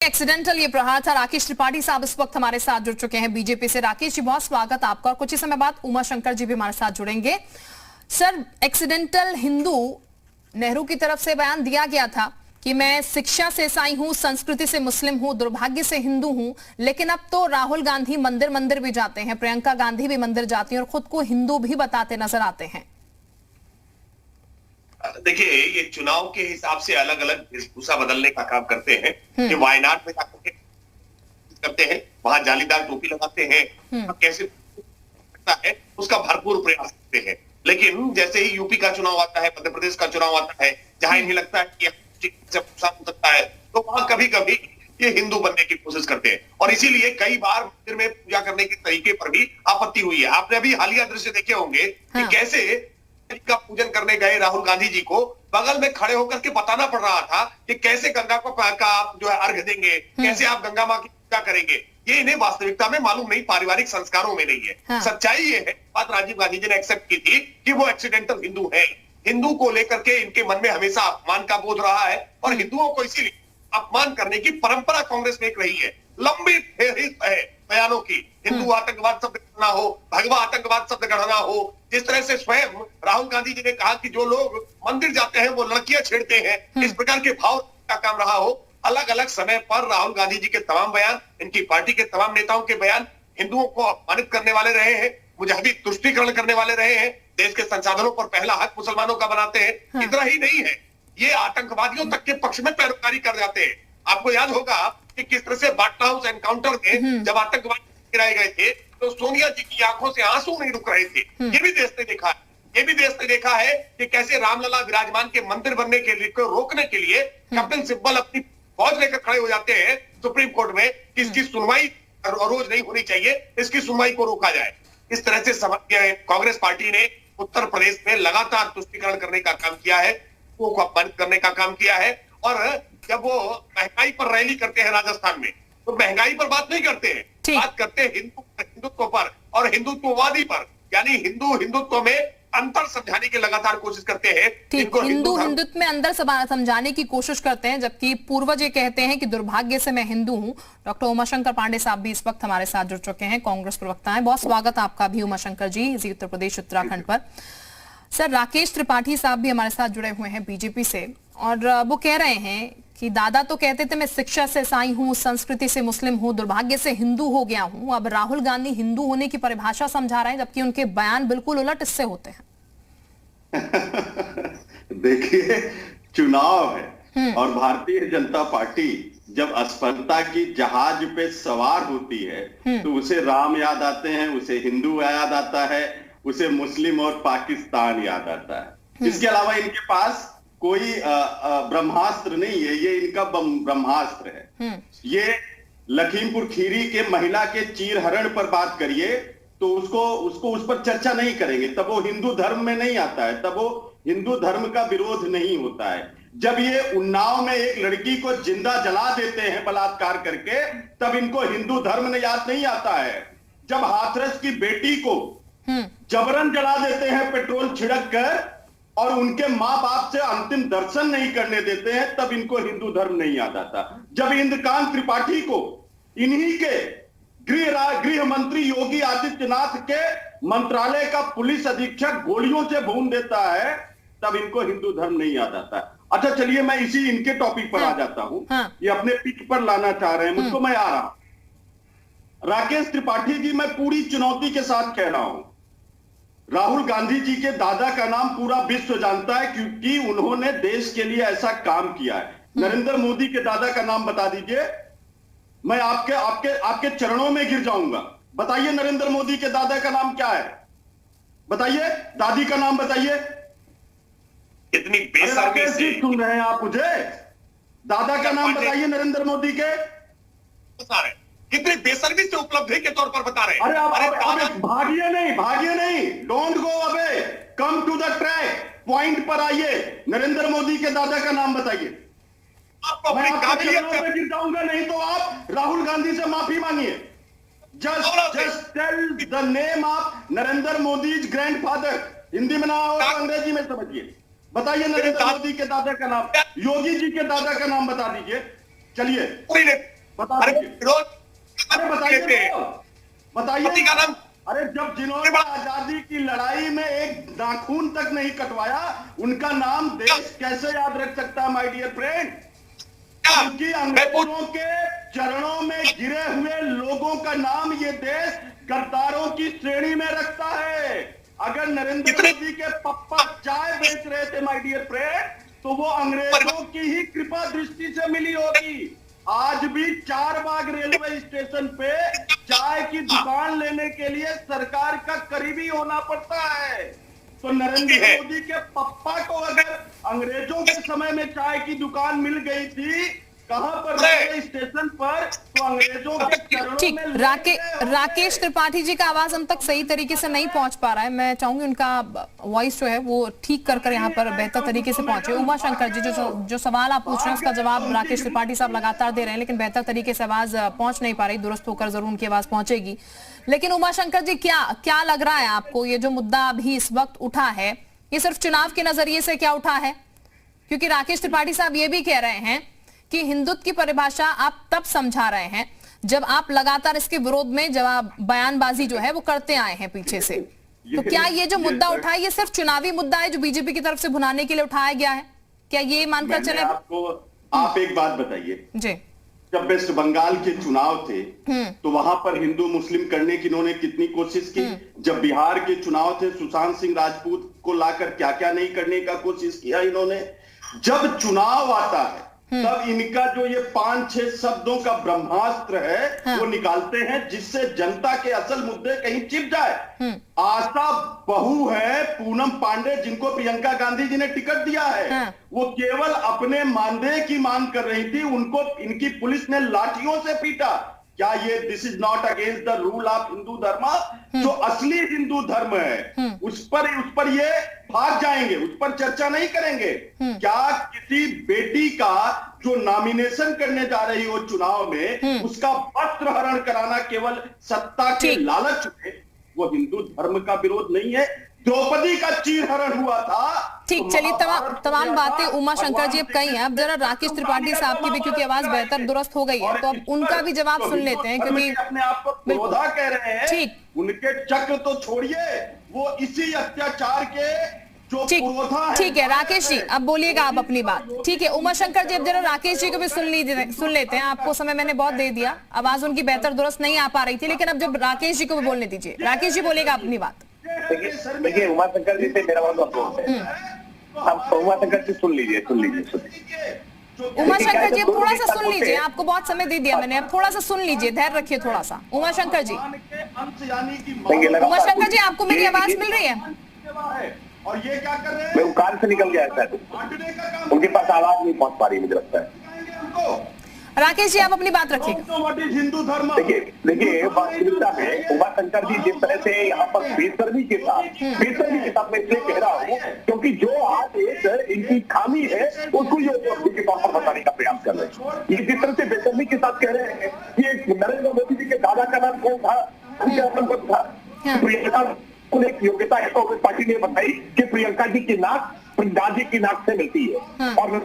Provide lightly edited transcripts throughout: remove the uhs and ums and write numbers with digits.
Accidental ये प्रहार था। राकेश त्रिपाठी साहब इस वक्त हमारे साथ जुड़ चुके हैं बीजेपी से। राकेश जी, बहुत स्वागत आपका। और कुछ ही समय बाद उमा शंकर जी भी हमारे साथ जुड़ेंगे। सर, एक्सीडेंटल हिंदू, नेहरू की तरफ से बयान दिया गया था कि मैं शिक्षा से ईसाई हूं, संस्कृति से मुस्लिम हूं, दुर्भाग्य से हिंदू हूं। लेकिन अब तो राहुल गांधी मंदिर भी जाते हैं, प्रियंका गांधी भी मंदिर जाती हैं और खुद को हिंदू भी बताते नजर आते हैं। देखिए, ये चुनाव के हिसाब से अलग अलग वेशभूषा बदलने का काम करते हैं। ये वायनाड में जाकर के करते हैं, वहां जालीदार टोपी लगाते हैं, कैसे है उसका भरपूर प्रयास करते हैं। लेकिन जैसे ही यूपी का चुनाव आता है, मध्य प्रदेश का चुनाव आता है, जहां इन्हें लगता है कि नुकसान हो सकता है, तो वहां कभी कभी ये हिंदू बनने की कोशिश करते हैं। और इसीलिए कई बार मंदिर में पूजा करने के तरीके पर भी आपत्ति हुई है। आपने अभी हालिया दृश्य देखे होंगे कि कैसे का पूजन करने गए राहुल गांधी जी को बगल में खड़े होकर के बताना पड़ रहा था कि कैसे गंगा को का आप जो है अर्घ देंगे, कैसे आप गंगा माँ की पूजा करेंगे। ये इन्हें वास्तविकता में मालूम नहीं, पारिवारिक संस्कारों में नहीं है। सच्चाई ये है, बात राजीव गांधी जी ने एक्सेप्ट की थी कि वो एक्सीडेंटल हिंदू है। हिंदू को लेकर के इनके मन में हमेशा अपमान का बोध रहा है और हिंदुओं को इसीलिए अपमान करने की परंपरा कांग्रेस में एक रही है। लंबी फेहरिस्त है बयानों की। हिंदू आतंकवाद शब्द गढ़ना हो, भगवा आतंकवाद शब्द गढ़ना हो। जिस तरह से स्वयं राहुल गांधी जी ने कहा कि जो लोग मंदिर जाते हैं वो लड़कियां छेड़ते हैं, इस प्रकार के भाव का काम रहा हो। अलग अलग समय पर राहुल गांधी जी के तमाम बयान, इनकी पार्टी के तमाम नेताओं के बयान हिंदुओं को अपमानित करने वाले रहे हैं, मुजहबी तुष्टीकरण करने वाले रहे हैं, देश के संसाधनों पर पहला हक मुसलमानों का बनाते हैं। इतना ही नहीं है, ये आतंकवादियों तक के पक्ष में पैरोकारी कर जाते हैं। आपको याद होगा कि किस तरह से बाटला हाउस एनकाउंटर में जब आतंकवादी गिराए गए थे तो सोनिया जी की आंखों से आंसू नहीं रुक रहे थे। ये भी देश ने देखा है। ये भी देश ने देखा है कि कैसे रामलला विराजमान के मंदिर बनने के लिए रोकने के लिए कपिल सिब्बल अपनी फौज लेकर खड़े हो जाते हैं सुप्रीम कोर्ट में कि इसकी सुनवाई रोज नहीं होनी चाहिए, इसकी सुनवाई को रोका जाए। इस तरह से कांग्रेस पार्टी ने उत्तर प्रदेश में लगातार तुष्टीकरण करने का काम किया है, को अपमानित करने का काम किया है। और जब वो महंगाई पर रैली करते हैं राजस्थान में, तो महंगाई पर बात नहीं करते हैं, बात करते हैं हिंदुत्व पर और हिंदुत्ववादी पर। यानी हिंदुत्व में अंतर समझाने की लगातार कोशिश करते हैं। हिंदुत्व में अंदर समझाने की कोशिश करते हैं, जबकि पूर्वज ये कहते हैं कि दुर्भाग्य से मैं हिंदू हूं। डॉक्टर उमा शंकर पांडे साहब भी इस वक्त हमारे साथ जुड़ चुके हैं, कांग्रेस प्रवक्ता हैं। बहुत स्वागत आपका भी उमा शंकर जी, उत्तर प्रदेश उत्तराखंड पर। सर, राकेश त्रिपाठी साहब भी हमारे साथ जुड़े हुए हैं बीजेपी से, और वो कह रहे हैं कि दादा तो कहते थे मैं शिक्षा से ईसाई हूं, संस्कृति से मुस्लिम हूं, दुर्भाग्य से हिंदू हो गया हूं। अब राहुल गांधी हिंदू होने की परिभाषा समझा रहे हैं, जबकि उनके बयान बिल्कुल उलट इससे होते हैं। देखिए, चुनाव है और भारतीय जनता पार्टी जब असफलता की जहाज पे सवार होती है तो उसे राम याद आते हैं, उसे हिंदू याद आता है, उसे मुस्लिम और पाकिस्तान याद आता है। इसके अलावा इनके पास कोई ब्रह्मास्त्र नहीं है, ये इनका ब्रह्मास्त्र है। ये लखीमपुर खीरी के महिला के चीरहरण पर बात करिए तो उसको उस पर चर्चा नहीं करेंगे, तब वो हिंदू धर्म में नहीं आता है, तब वो हिंदू धर्म का विरोध नहीं होता है। जब ये उन्नाव में एक लड़की को जिंदा जला देते हैं बलात्कार करके, तब इनको हिंदू धर्म ने याद नहीं आता है। जब हाथरस की बेटी को जबरन जला देते हैं पेट्रोल छिड़क कर और उनके मां बाप से अंतिम दर्शन नहीं करने देते हैं, तब इनको हिंदू धर्म नहीं याद आता। जब इंद्रकांत त्रिपाठी को इन्हीं के गृह मंत्री योगी आदित्यनाथ के मंत्रालय का पुलिस अधीक्षक गोलियों से भून देता है, तब इनको हिंदू धर्म नहीं याद आता। अच्छा, चलिए मैं इसी इनके टॉपिक पर आ जाता हूं। ये अपने पिच पर लाना चाह रहे हैं मुझको, मैं आ रहा हूं। राकेश त्रिपाठी जी, मैं पूरी चुनौती के साथ कह रहा हूं, राहुल गांधी जी के दादा का नाम पूरा विश्व जानता है क्योंकि उन्होंने देश के लिए ऐसा काम किया है। नरेंद्र मोदी के दादा का नाम बता दीजिए, मैं आपके चरणों में गिर जाऊंगा। बताइए नरेंद्र मोदी के दादा का नाम क्या है, बताइए। दादी का नाम बताइए। कितनी बेशर्मी से सुन रहे हैं आप मुझे? दादा का नाम बताइए नरेंद्र मोदी के। कितनी बेशर्मी से उपलब्धि के तौर पर बता रहे हैं। अरे भागिए नहीं, don't go away, come to the track, point पर आइए। नरेंद्र मोदी के दादा का नाम बताइए। मैं आपके चरणों पे गिर जाऊंगा, नहीं तो आप राहुल गांधी से माफी मांगिए। Just tell the name of Narendra Modi grandfather. Hindi में ना हो, अंग्रेजी में समझिए। बताइए नरेंद्र मोदी के दादा का नाम, योगी जी के दादा का नाम बता दीजिए। चलिए, बता अरे दीजिए। विरोध अरे बताइए लेते हैं। तो, पति बताइए। का नाम अरे जब जिन्होंने आजादी की लड़ाई में एक नाखून तक नहीं कटवाया, उनका नाम देश कैसे याद रख सकता है माय डियर फ्रेंड? क्या क्योंकि अंग्रेजों के चरणों में गिरे हुए लोगों का नाम ये देश गद्दारों की श्रेणी में रखता है। अगर नरेंद्र मोदी के पप्पा चाय बेच रहे थे माय डियर फ्रेंड, तो वो अंग्रेजों की ही कृपा दृष्टि से मिली होगी। आज भी 4 बाग रेलवे स्टेशन पे चाय की दुकान लेने के लिए सरकार का करीबी होना पड़ता है। तो नरेंद्र मोदी के पप्पा को अगर अंग्रेजों के समय में चाय की दुकान मिल गई थी, कहां पर रेलवे स्टेशन पर, तो अंग्रेजों के चरणों ठीक, में लेट गए होंगे। राकेश त्रिपाठी जी का आवाज हम तक सही तरीके से नहीं पहुंच पा रहा है। मैं चाहूंगी उनका वॉइस जो है वो ठीक कर यहाँ पर बेहतर तरीके से पहुंचे। उमा शंकर जी, जो सवाल आप पूछ रहे हैं उसका जवाब राकेश त्रिपाठी साहब लगातार दे रहे हैं, लेकिन बेहतर तरीके से आवाज पहुंच नहीं पा रही। दुरुस्त होकर जरूर उनकी आवाज पहुंचेगी। लेकिन उमा शंकर जी, क्या लग रहा है आपको, ये जो मुद्दा अभी इस वक्त उठा है, ये सिर्फ चुनाव के नजरिए से क्या उठा है? क्योंकि राकेश त्रिपाठी साहब ये भी कह रहे हैं कि हिंदुत्व की परिभाषा आप तब समझा रहे हैं जब आप लगातार इसके विरोध में जवाब बयानबाजी जो है वो करते आए हैं पीछे से। तो क्या ये जो मुद्दा उठा है ये सिर्फ चुनावी मुद्दा है जो बीजेपी की तरफ से भुनाने के लिए उठाया गया है? क्या ये मानकर चले? आप एक बात बताइए जी, जब वेस्ट बंगाल के चुनाव थे तो वहां पर हिंदू मुस्लिम करने की इन्होंने कितनी कोशिश की। जब बिहार के चुनाव थे, सुशांत सिंह राजपूत को लाकर क्या क्या नहीं करने का कोशिश किया इन्होंने। जब चुनाव आता है तब इनका जो ये 5-6 शब्दों का ब्रह्मास्त्र है वो निकालते हैं, जिससे जनता के असल मुद्दे कहीं छिप जाए। आशा बहू है पूनम पांडे, जिनको प्रियंका गांधी जी ने टिकट दिया है, वो केवल अपने मानदेय की मांग कर रही थी, उनको इनकी पुलिस ने लाठियों से पीटा। क्या ये this is not against the rule of Hindu धर्म? जो असली हिंदू धर्म है उस पर ये भाग जाएंगे, उस पर चर्चा नहीं करेंगे। क्या किसी बेटी का जो नॉमिनेशन करने जा रही हो चुनाव में, उसका वस्त्र हरण कराना केवल सत्ता के लालच में, वो हिंदू धर्म का विरोध नहीं है? द्रौपदी का चीरहरण हुआ था। ठीक, चलिए तमाम बातें उमा शंकर जी अब कही हैं। अब जरा राकेश त्रिपाठी साहब की भी, क्योंकि आवाज बेहतर दुरुस्त हो गई है, तो अब उनका भी जवाब सुन लेते हैं, क्योंकि अपने आप को क्रोधा कह रहे हैं। ठीक, उनके चक्र तो छोड़िए, वो इसी अत्याचार के जो क्रोधा है। ठीक है राकेश जी, अब बोलिएगा आप अपनी बात। ठीक है उमा शंकर जी, अब जरा राकेश जी को भी सुन लेते हैं। आपको समय मैंने बहुत दे दिया, आवाज उनकी बेहतर दुरुस्त नहीं आ पा रही थी, लेकिन अब जब राकेश जी को भी बोलने दीजिए। राकेश जी बोलेगा अपनी बात। देखिए उमा शंकर जी से मेरा बहुत अपोज है। आप उमा शंकर जी सुन लीजिए। उमा शंकर जी अब थोड़ा सा सुन लीजिए, आपको बहुत समय दे दिया मैंने, अब थोड़ा सा सुन लीजिए, धैर्य रखिए थोड़ा सा। उमा शंकर जी, उमा शंकर जी आपको मेरी आवाज मिल रही है? और ये क्या कर रहे हैं? मैं कान से निकल गया शायद, उनके पास आवाज नहीं पहुंच पा रही मुझे लगता है। राकेश जी आप अपनी बात रखिएगा। हिंदू धर्म देखिए वास्तविकता में उमा शंकर जी जिस तरह से यहाँ पर बेशर्मी के साथ मैं इसलिए कह रहा हूँ क्योंकि जो आज एक इनकी खामी है उसको ये उपलब्धि के तौर पर बताने का प्रयास कर रहे हैं। ये जिस तरह से बेशर्मी के साथ कह रहे हैं कि नरेंद्र मोदी जी के दादा का नाम कौन था, प्रियंका को एक योग्यता है कांग्रेस पार्टी ने बताई कि प्रियंका जी की नाक दादी की नाक से मिलती है, और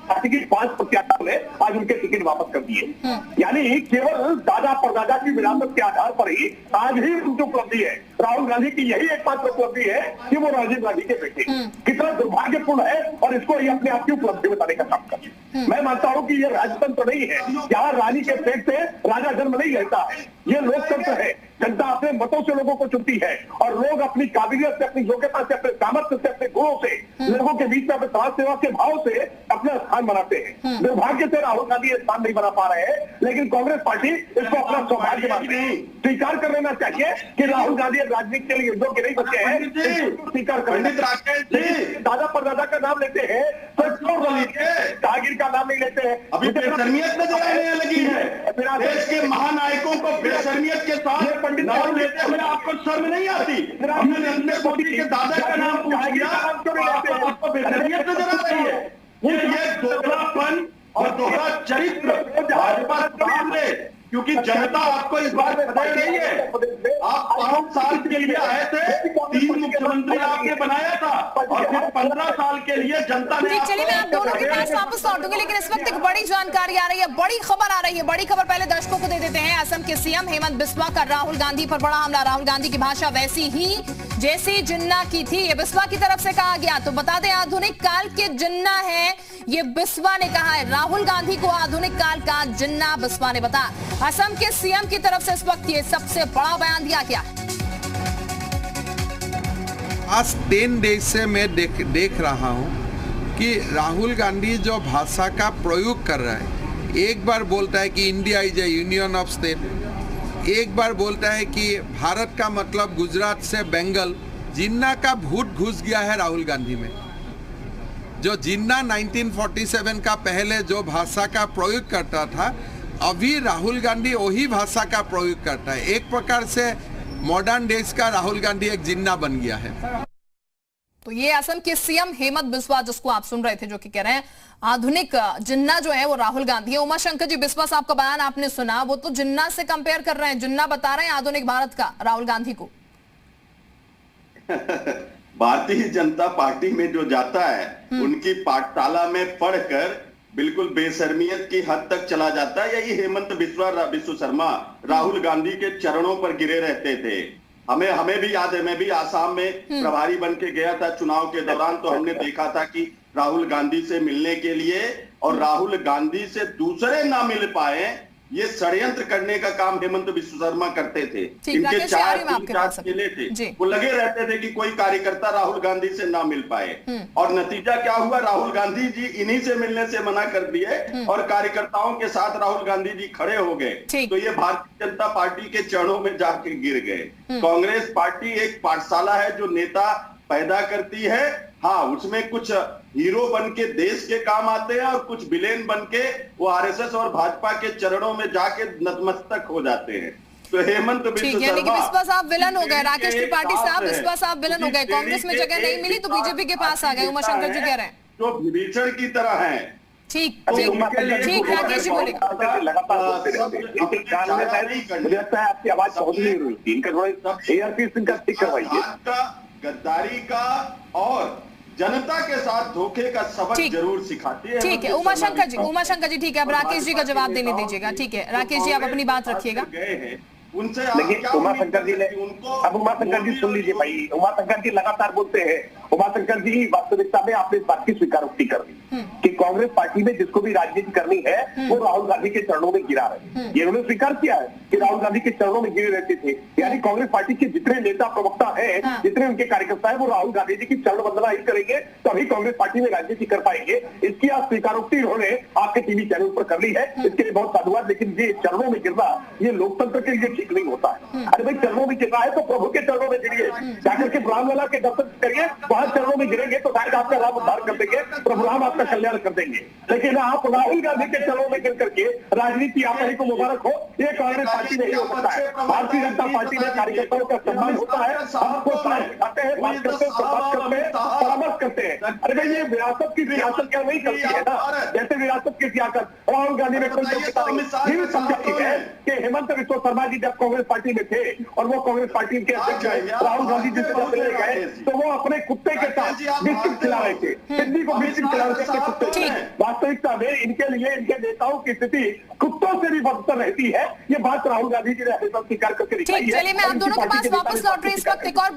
पार्टी की 5 प्रत्याशियों ने आज उनके टिकट वापस कर दिए। यानी केवल दादा परदादा की विरासत के आधार पर ही आज ही उनकी उपलब्धि है। राहुल गांधी की यही एकमात्र उपलब्धि है कि वो राजीव गांधी के बेटे। कितना दुर्भाग्यपूर्ण है, और इसको ये अपने आप की उपलब्धि बताने का काम करते हैं। मैं मानता हूं कि ये राजतंत्र नहीं है, यहाँ रानी के पेट से राजा जन्म नहीं रहता है। ये लोकतंत्र है, जनता अपने मतों से लोगों को चुनती है, और लोग अपनी काबिलियत से, अपनी योग्यता से, अपने सामर्थ्य से, अपने गुणों से लोगों के बीच में अपने समाज सेवा के भाव से अपना स्थान बनाते हैं। दुर्भाग्य से राहुल गांधी ये स्थान नहीं बना पा रहे हैं, लेकिन कांग्रेस पार्टी इसको अपना सौभाग्य मानती है। स्वीकार कर लेना चाहिए कि राहुल गांधी राजनीति के लिए योग्य नहीं बचे हैं। स्वीकार कर, दादा परदादा का नाम लेते हैं तो जागीर का नाम नहीं लेते हैं। अभी बेशर्मियत नजर आने लगी है। देश के महानायकों को बेशर्मियत के साथ पंडित नाम लेते हुए आपको शर्म नहीं आती? नरेंद्र मोदी के दादा का नाम पूछा गया, आपको बेशर्मियत नजर आ रही है? ये दोहरापन और दोहरा चरित्र भाजपा सामने क्योंकि जनता आपको इस बात में बदल रही है। आप 5 साल के लिए आए थे, 3 मुख्यमंत्री आपने बनाया था, और फिर 15 साल के लिए जनता ने। चलिए मैं आप दोनों के पास वापस लौटूंगी, लेकिन इस वक्त एक बड़ी जानकारी आ रही है, बड़ी खबर आ रही है। बड़ी खबर पहले दर्शकों को दे देते हैं। असम के सीएम हेमंत बिस्वा का राहुल गांधी पर बड़ा हमला। राहुल गांधी की भाषा वैसी ही जैसी जिन्ना की थी, ये बिस्वा की तरफ से कहा गया। तो बता दें, आधुनिक काल के जिन्ना है, ये बिस्वा ने कहा है। राहुल गांधी को आधुनिक काल का जिन्ना बिस्वा ने बताया। असम के सीएम की तरफ से इस वक्त ये सबसे बड़ा बयान दिया गया। आज 10 डेज से मैं देख रहा हूं कि राहुल गांधी जो भाषा का प्रयोग कर रहा है, एक बार बोलता है कि India is A union of state, एक बार बोलता है कि भारत का मतलब गुजरात से बंगाल। जिन्ना का भूत घुस गया है राहुल गांधी में। जो जिन्ना 1947 का पहले जो भाषा का प्रयोग करता था, अभी राहुल गांधी वही भाषा का प्रयोग करता है। एक प्रकार से मॉडर्न डेज का राहुल गांधी एक जिन्ना बन गया है। तो ये असम के सीएम हेमंत बिस्वा जिसको आप सुन रहे थे, जो कि कह रहे हैं आधुनिक जिन्ना जो है वो राहुल गांधी है। उमाशंकर जी, बिस्वा साहब का बयान आपने सुना, वो तो जिन्ना से कंपेयर कर रहे हैं, जिन्ना बता रहे हैं आधुनिक भारत का राहुल गांधी को। भारतीय जनता पार्टी में जो जाता है, उनकी पाठशाला में पढ़कर बिल्कुल बेशर्मियत की हद तक चला जाता है। यही हेमंत बिस्वा शर्मा राहुल गांधी के चरणों पर गिरे रहते थे। हमें भी याद है, मैं भी आसाम में प्रभारी बन के गया था चुनाव के दौरान, तो हमने देखा था कि राहुल गांधी से मिलने के लिए और राहुल गांधी से दूसरे ना मिल पाए, ये षड्यंत्र करने का काम हेमंत बिस्वा शर्मा करते थे। इनके 4 चेले थे, वो लगे रहते थे कि कोई कार्यकर्ता राहुल गांधी से ना मिल पाए। और नतीजा क्या हुआ, राहुल गांधी जी इन्हीं से मिलने से मना कर दिए और कार्यकर्ताओं के साथ राहुल गांधी जी खड़े हो गए। तो ये भारतीय जनता पार्टी के चरणों में जाके गिर गए। कांग्रेस पार्टी एक पाठशाला है जो नेता पैदा करती है। हाँ, उसमें कुछ हीरो बन के देश के काम आते हैं और कुछ विलेन बन के वो आरएसएस और भाजपा के चरणों में जाके नतमस्तक हो जाते हैं। तो हेमंत बिस्वा साहब विलन हो गए, राकेश त्रिपाठी साहब बिस्वा साहब विलन हो गए, कांग्रेस में जगह नहीं मिली तो बीजेपी के पास आ गए। उमाशंकर जी कह रहे हैं जो विभीषण की तरह है। ठीक, राकेश जी बोलेगा। मुझे लगता है आपकी आवाज पहुंच नहीं रही थी, इनका थोड़ा एयरपीस इनका ठीक करवाइए। गद्दारी का और जनता के साथ धोखे का सबक जरूर सिखाती है। ठीक है उमाशंकर जी, ठीक है, अब राकेश जी का जवाब देने दीजिएगा। ठीक है राकेश जी, आप अपनी बात रखिएगा। उनसे उमाशंकर जी ने, अब उमाशंकर जी सुन लीजिए भाई, उमाशंकर जी लगातार बोलते हैं। उमाशंकर जी, वास्तविकता में आपने इस बात की स्वीकारोक्ति कर दी कि कांग्रेस पार्टी में जिसको भी राजनीति करनी है वो राहुल गांधी के चरणों में गिरा रहे। ये उन्होंने स्वीकार किया है कि राहुल गांधी के चरणों में गिरे रहते थे। यानी कांग्रेस पार्टी के जितने नेता प्रवक्ता हैं, जितने उनके कार्यकर्ता है, वो राहुल गांधी जी की चरण वंदना ही करेंगे, तभी कांग्रेस पार्टी में राजनीति कर पाएंगे। इसकी आप स्वीकारोक्ति उन्होंने आपके टीवी चैनल पर कर ली है, इसके लिए बहुत साधुवाद। लेकिन ये चरणों में गिरना ये लोकतंत्र के लिए ठीक नहीं होता है। अरे भाई, चरणों में गिरना है तो प्रभु के चरणों में गिरिए, जाकर के राम लला के दर्शन करिए। वहां चरणों में गिरेंगे तो शायद आपका राम उद्धार कर देंगे, प्रभु राम आपका कल्याण कर देंगे। लेकिन आप राहुल गांधी के चरणों में गिर करके राजनीति आप ही को मुबारक हो, ये कांग्रेस पार्टी नहीं हो सकता है। भारतीय जनता पार्टी में कार्यकर्ताओं का सम्मान होता है, आपको सिखाते हैं, बात करते हैं, बात करते हैं, परामर्श करते हैं। अरे भाई, ये विरासत की सियासत क्या नहीं करती है ना, जैसे विरासत की सियासत राहुल गांधी में कोई नहीं समझाती है कि हेमंत बिस्वा शर्मा जी जब कांग्रेस पार्टी में थे और वो कांग्रेस पार्टी के अध्यक्ष राहुल गांधी जी से चले गए तो वो अपने कुत्ते के साथ बिस्किट खिला रहे थे, बिल्ली को बिस्किट खिला रहे थे कुत्ते। वास्तविकता में इनके लिए इनके नेताओं की स्थिति कुत्तों से भी बदतर रहती है। ये बात राहुल गांधी जी ने हमेशा स्वीकार करके दिखाई है। चलिए मैं आप दोनों के पास वापस लौट रही हूं। इस वक्त एक और